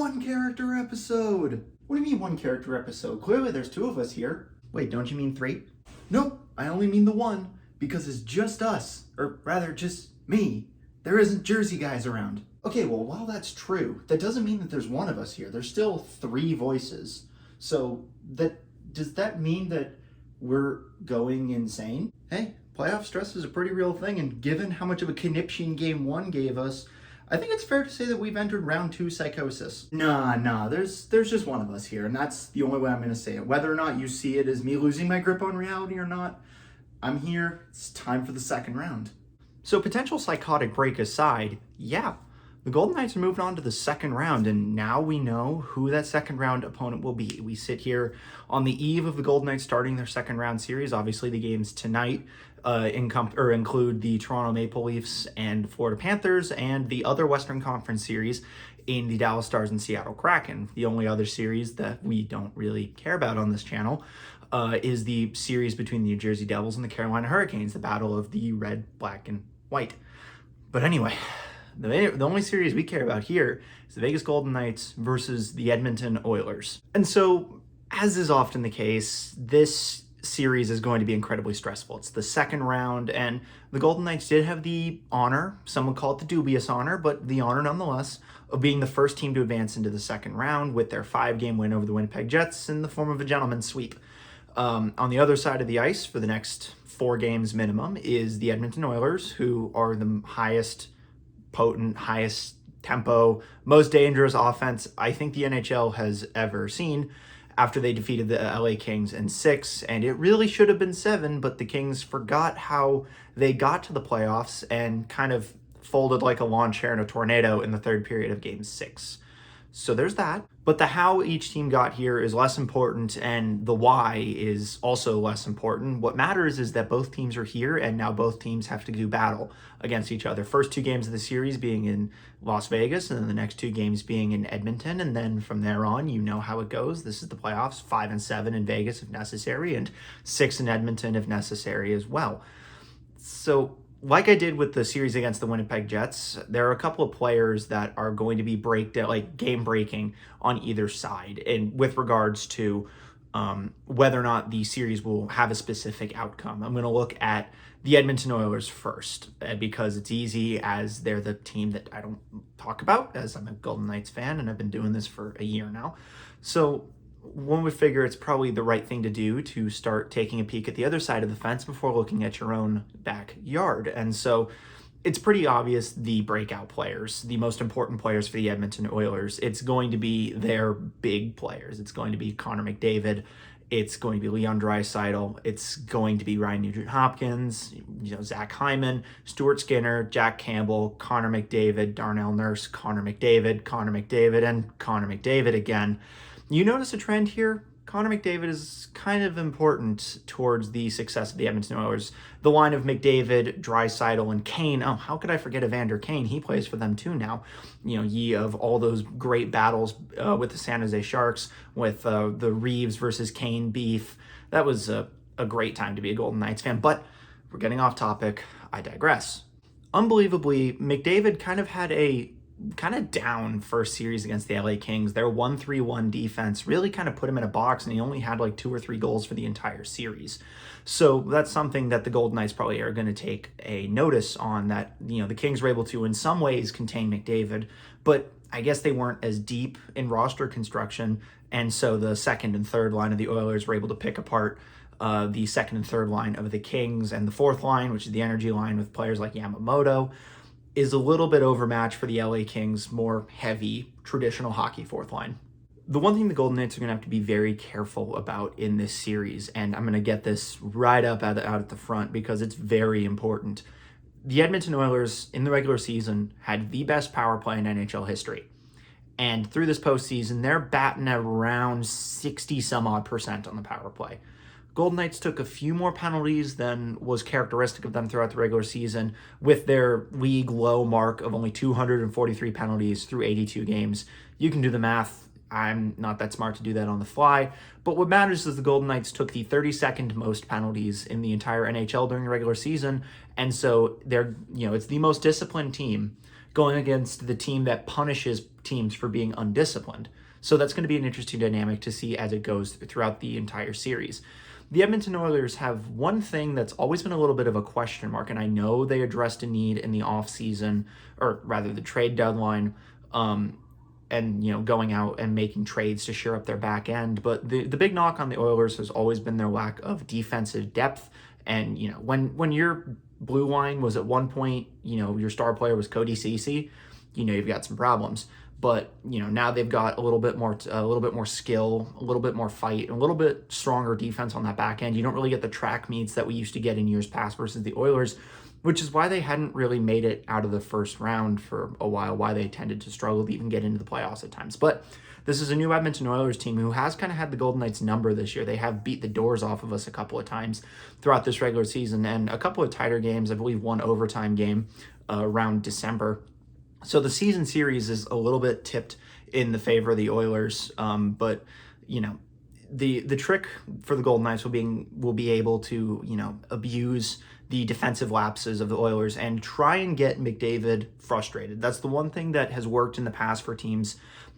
one character episode. What do you mean one character episode? Clearly there's two of us here. Wait, don't you mean three? Nope, I only mean the one, because it's just us, or rather just me. There isn't Jersey guys around. Okay, well, while that's true, that doesn't mean that there's one of us here. There's still three voices. So does that mean that we're going insane? Hey, playoff stress is a pretty real thing, and given how much of a conniption Game 1 gave us, I think it's fair to say that we've entered round 2 psychosis. Nah, there's just one of us here, and that's the only way I'm gonna say it. Whether or not you see it as me losing my grip on reality or not, I'm here. It's time for the second round. So potential psychotic break aside, yeah, the Golden Knights are moving on to the second round, and now we know who that second round opponent will be. We sit here on the eve of the Golden Knights starting their second round series. Obviously, the games tonight include the Toronto Maple Leafs and Florida Panthers, and the other Western Conference series in the Dallas Stars and Seattle Kraken. The only other series that we don't really care about on this channel is the series between the New Jersey Devils and the Carolina Hurricanes, the battle of the red, black, and white. But anyway, the only series we care about here is the Vegas Golden Knights versus the Edmonton Oilers. And so, as is often the case, this series is going to be incredibly stressful. It's the second round, and the Golden Knights did have the honor, some would call it the dubious honor, but the honor nonetheless, of being the first team to advance into the second round with their 5-game win over the Winnipeg Jets in the form of a gentleman's sweep. On the other side of the ice for the next 4 games minimum is the Edmonton Oilers, who are the highest potent, highest tempo, most dangerous offense I think the NHL has ever seen, after they defeated the LA Kings in 6, and it really should have been 7, but the Kings forgot how they got to the playoffs and kind of folded like a lawn chair in a tornado in the third period of Game 6. So there's that. But the how each team got here is less important, and the why is also less important. What matters is that both teams are here, and now both teams have to do battle against each other. First 2 games of the series being in Las Vegas, and then the next 2 games being in Edmonton, and then from there on, you know how it goes. This is the playoffs, 5 and 7 in Vegas if necessary, and 6 in Edmonton if necessary as well. So, like I did with the series against the Winnipeg Jets, there are a couple of players that are going to be game breaking on either side, and with regards to whether or not the series will have a specific outcome. I'm going to look at the Edmonton Oilers first, because it's easy, as they're the team that I don't talk about, as I'm a Golden Knights fan and I've been doing this for a year now. So one would figure it's probably the right thing to do to start taking a peek at the other side of the fence before looking at your own backyard. And so it's pretty obvious the breakout players, the most important players for the Edmonton Oilers. It's going to be their big players. It's going to be Connor McDavid. It's going to be Leon Draisaitl. It's going to be Ryan Nugent-Hopkins, Zach Hyman, Stuart Skinner, Jack Campbell, Connor McDavid, Darnell Nurse, Connor McDavid, and Connor McDavid again. You notice a trend here? Connor McDavid is kind of important towards the success of the Edmonton Oilers. The line of McDavid, Draisaitl, and Kane. Oh, how could I forget Evander Kane? He plays for them too now. Ye of all those great battles with the San Jose Sharks, with the Reeves versus Kane beef. That was a great time to be a Golden Knights fan. But we're getting off topic. I digress. Unbelievably, McDavid kind of had a down first series against the LA Kings. Their 1-3-1 defense really kind of put him in a box, and he only had like 2 or 3 goals for the entire series. So that's something that the Golden Knights probably are going to take a notice on, that the Kings were able to in some ways contain McDavid, but I guess they weren't as deep in roster construction, and so the second and third line of the Oilers were able to pick apart the second and third line of the Kings, and the fourth line, which is the energy line with players like Yamamoto, is a little bit overmatched for the LA Kings' more heavy, traditional hockey fourth line. The one thing the Golden Knights are going to have to be very careful about in this series, and I'm going to get this right up out at the front because it's very important. The Edmonton Oilers, in the regular season, had the best power play in NHL history. And through this postseason, they're batting around 60-some-odd% on the power play. Golden Knights took a few more penalties than was characteristic of them throughout the regular season, with their league low mark of only 243 penalties through 82 games. You can do the math. I'm not that smart to do that on the fly. But what matters is the Golden Knights took the 32nd most penalties in the entire NHL during the regular season. And so it's the most disciplined team going against the team that punishes teams for being undisciplined. So that's going to be an interesting dynamic to see as it goes throughout the entire series. The Edmonton Oilers have one thing that's always been a little bit of a question mark, and I know they addressed a need in the offseason, or rather the trade deadline, and going out and making trades to shore up their back end. But the big knock on the Oilers has always been their lack of defensive depth. And when your blue line was at one point, your star player was Cody Ceci, you've got some problems. But now they've got a little bit more skill, a little bit more fight, and a little bit stronger defense on that back end. You don't really get the track meets that we used to get in years past versus the Oilers, which is why they hadn't really made it out of the first round for a while, why they tended to struggle to even get into the playoffs at times. But this is a new Edmonton Oilers team who has kind of had the Golden Knights number this year. They have beat the doors off of us a couple of times throughout this regular season, and a couple of tighter games. I believe one overtime game around December. So the season series is a little bit tipped in the favor of the Oilers, but the trick for the Golden Knights will be able to abuse the defensive lapses of the Oilers and try and get McDavid frustrated. That's the one thing that has worked in the past for teams.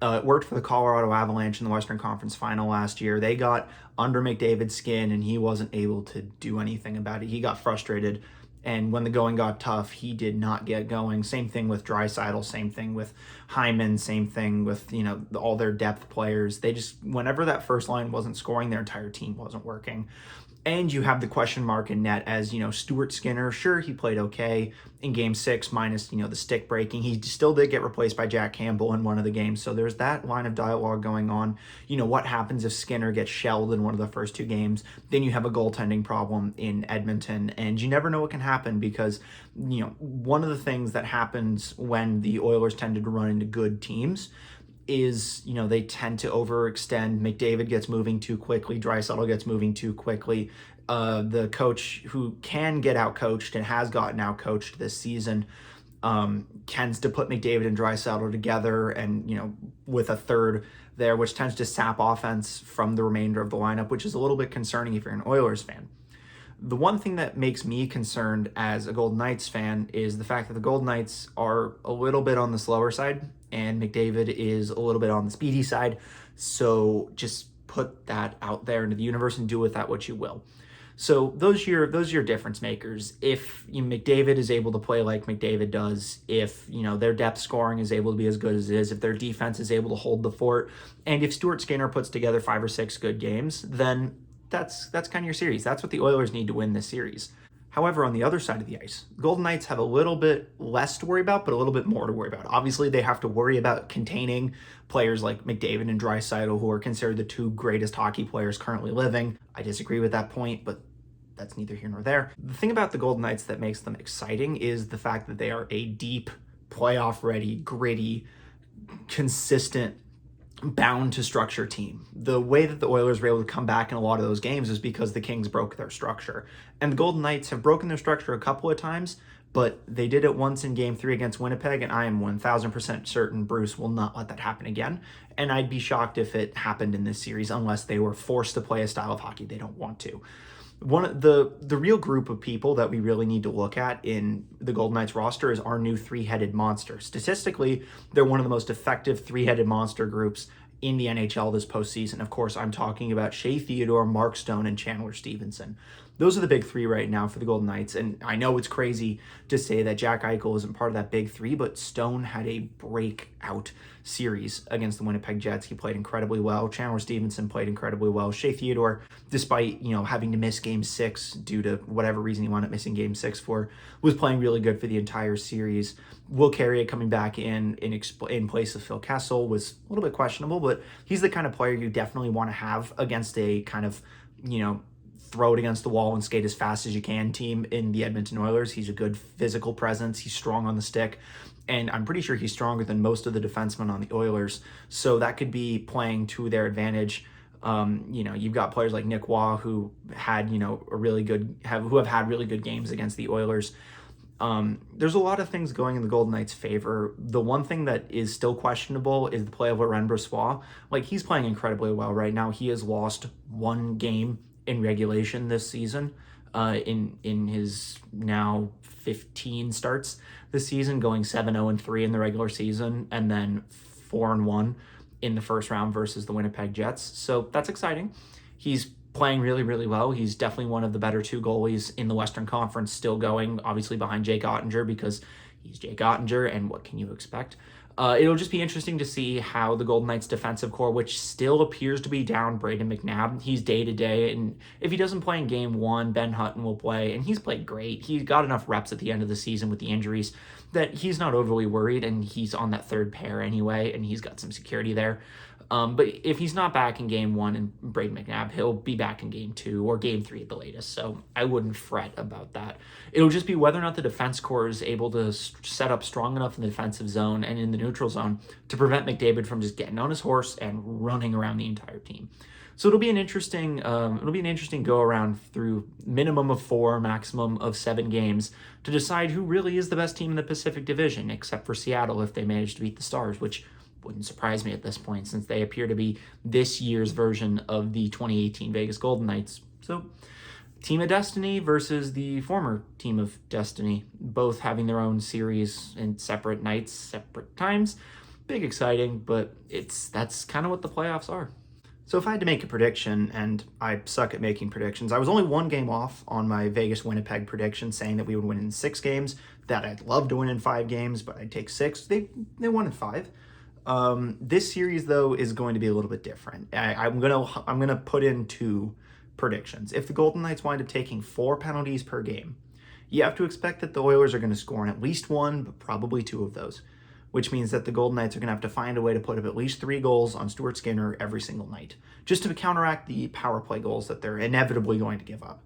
It worked for the Colorado Avalanche in the Western Conference Final last year. They got under McDavid's skin and he wasn't able to do anything about it. He got frustrated. And when the going got tough, he did not get going. Same thing with Draisaitl, same thing with Hyman, same thing with, all their depth players. They just, whenever that first line wasn't scoring, their entire team wasn't working. And you have the question mark in net as, Stuart Skinner. Sure, he played okay in game 6 minus, the stick breaking. He still did get replaced by Jack Campbell in one of the games. So there's that line of dialogue going on. What happens if Skinner gets shelled in one of the first 2 games? Then you have a goaltending problem in Edmonton. And you never know what can happen because, one of the things that happens when the Oilers tended to run into good teams is, they tend to overextend. McDavid gets moving too quickly. Draisaitl gets moving too quickly. The coach who can get outcoached and has gotten outcoached this season tends to put McDavid and Draisaitl together and, with a third there, which tends to sap offense from the remainder of the lineup, which is a little bit concerning if you're an Oilers fan. The one thing that makes me concerned as a Golden Knights fan is the fact that the Golden Knights are a little bit on the slower side and McDavid is a little bit on the speedy side. So just put that out there into the universe and do with that what you will. So those are your difference makers. If McDavid is able to play like McDavid does, if their depth scoring is able to be as good as it is, if their defense is able to hold the fort, and if Stuart Skinner puts together 5 or 6 good games, then that's kind of your series. That's what the Oilers need to win this series. However, on the other side of the ice, the Golden Knights have a little bit less to worry about, but a little bit more to worry about. Obviously, they have to worry about containing players like McDavid and Draisaitl, who are considered the 2 greatest hockey players currently living. I disagree with that point, but that's neither here nor there. The thing about the Golden Knights that makes them exciting is the fact that they are a deep, playoff-ready, gritty, consistent, bound to structure team. The way that the Oilers were able to come back in a lot of those games is because the Kings broke their structure. And the Golden Knights have broken their structure a couple of times, but they did it once in game 3 against Winnipeg, and I am 1000% certain Bruce will not let that happen again. And I'd be shocked if it happened in this series unless they were forced to play a style of hockey they don't want to. One of the real group of people that we really need to look at in the Golden Knights roster is our new 3-headed monster. Statistically, they're one of the most effective 3-headed monster groups in the NHL this postseason. Of course, I'm talking about Shea Theodore, Mark Stone, and Chandler Stevenson. Those are the big 3 right now for the Golden Knights, and I know it's crazy to say that Jack Eichel isn't part of that big 3, but Stone had a breakout series against the Winnipeg Jets. He played incredibly well. Chandler Stevenson played incredibly well. Shea Theodore, despite having to miss Game 6 due to whatever reason he wound up missing Game 6 for, was playing really good for the entire series. Will Carrier coming back in place of Phil Kessel was a little bit questionable, but he's the kind of player you definitely want to have against a kind of throw it against the wall and skate as fast as you can team in the Edmonton Oilers. He's a good physical presence. He's strong on the stick. And I'm pretty sure he's stronger than most of the defensemen on the Oilers. So that could be playing to their advantage. You've got players like Nick Waugh who had, who have had really good games against the Oilers. There's a lot of things going in the Golden Knights' favor. The one thing that is still questionable is the play of Laurent Brossoit. He's playing incredibly well right now. He has lost 1 game in regulation this season. in his now 15 starts this season, going 7-0-3 in the regular season, and then 4-1 in the first round versus the Winnipeg Jets. So that's exciting. He's playing really, really well. He's definitely one of the better two goalies in the Western Conference, still going, obviously, behind Jake Ottinger, because he's Jake Ottinger, and what can you expect? It'll just be interesting to see how the Golden Knights defensive core, which still appears to be down Brayden McNabb, he's day-to-day, and if he doesn't play in game one, Ben Hutton will play, and he's played great. He got enough reps at the end of the season with the injuries that he's not overly worried, and he's on that third pair anyway, and he's got some security there. But if he's not back in game one and Brayden McNabb, he'll be back in game two or game three at the latest. So I wouldn't fret about that. It'll just be whether or not the defense core is able to set up strong enough in the defensive zone and in the neutral zone to prevent McDavid from just getting on his horse and running around the entire team. So it'll be an interesting go around through minimum of 4, maximum of 7 games to decide who really is the best team in the Pacific Division, except for Seattle if they manage to beat the Stars, which wouldn't surprise me at this point since they appear to be this year's version of the 2018 Vegas Golden Knights. So Team of Destiny versus the former Team of Destiny, both having their own series in separate nights, separate times. Big exciting, but that's kind of what the playoffs are. So if I had to make a prediction, and I suck at making predictions, I was only 1 game off on my Vegas-Winnipeg prediction, saying that we would win in 6 games, that I'd love to win in 5 games, but I'd take 6. They won in 5. This series, though, is going to be a little bit different. I'm gonna put in 2 predictions. If the Golden Knights wind up taking 4 penalties per game, you have to expect that the Oilers are going to score in at least 1, but probably 2 of those, which means that the Golden Knights are going to have to find a way to put up at least 3 goals on Stuart Skinner every single night, just to counteract the power play goals that they're inevitably going to give up.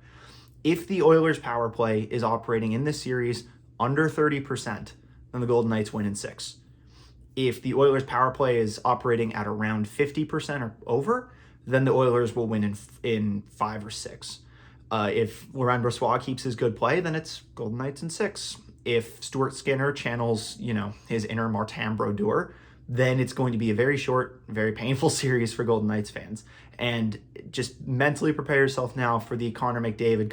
If the Oilers' power play is operating in this series under 30%, then the Golden Knights win in 6. If the Oilers' power play is operating at around 50% or over, then the Oilers will win in 5 or 6. If Laurent Brossoit keeps his good play, then it's Golden Knights in 6. If Stuart Skinner channels, his inner Martin Brodeur, then it's going to be a very short, very painful series for Golden Knights fans. And just mentally prepare yourself now for the Connor McDavid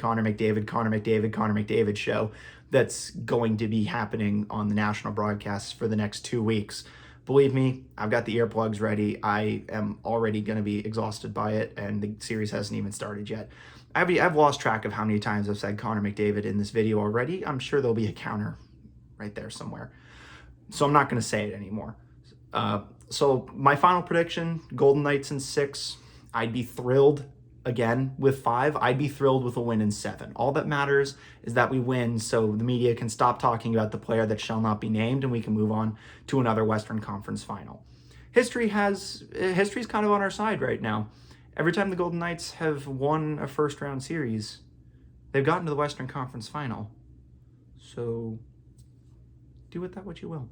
show that's going to be happening on the national broadcasts for the next 2 weeks. Believe me, I've got the earplugs ready. I am already going to be exhausted by it, and the series hasn't even started yet. I've lost track of how many times I've said Connor McDavid in this video already. I'm sure there'll be a counter right there somewhere. So I'm not going to say it anymore. So my final prediction, Golden Knights in 6. I'd be thrilled again with 5. I'd be thrilled with a win in 7. All that matters is that we win so the media can stop talking about the player that shall not be named and we can move on to another Western Conference final. History's kind of on our side right now. Every time the Golden Knights have won a first-round series, they've gotten to the Western Conference final. So do with that what you will.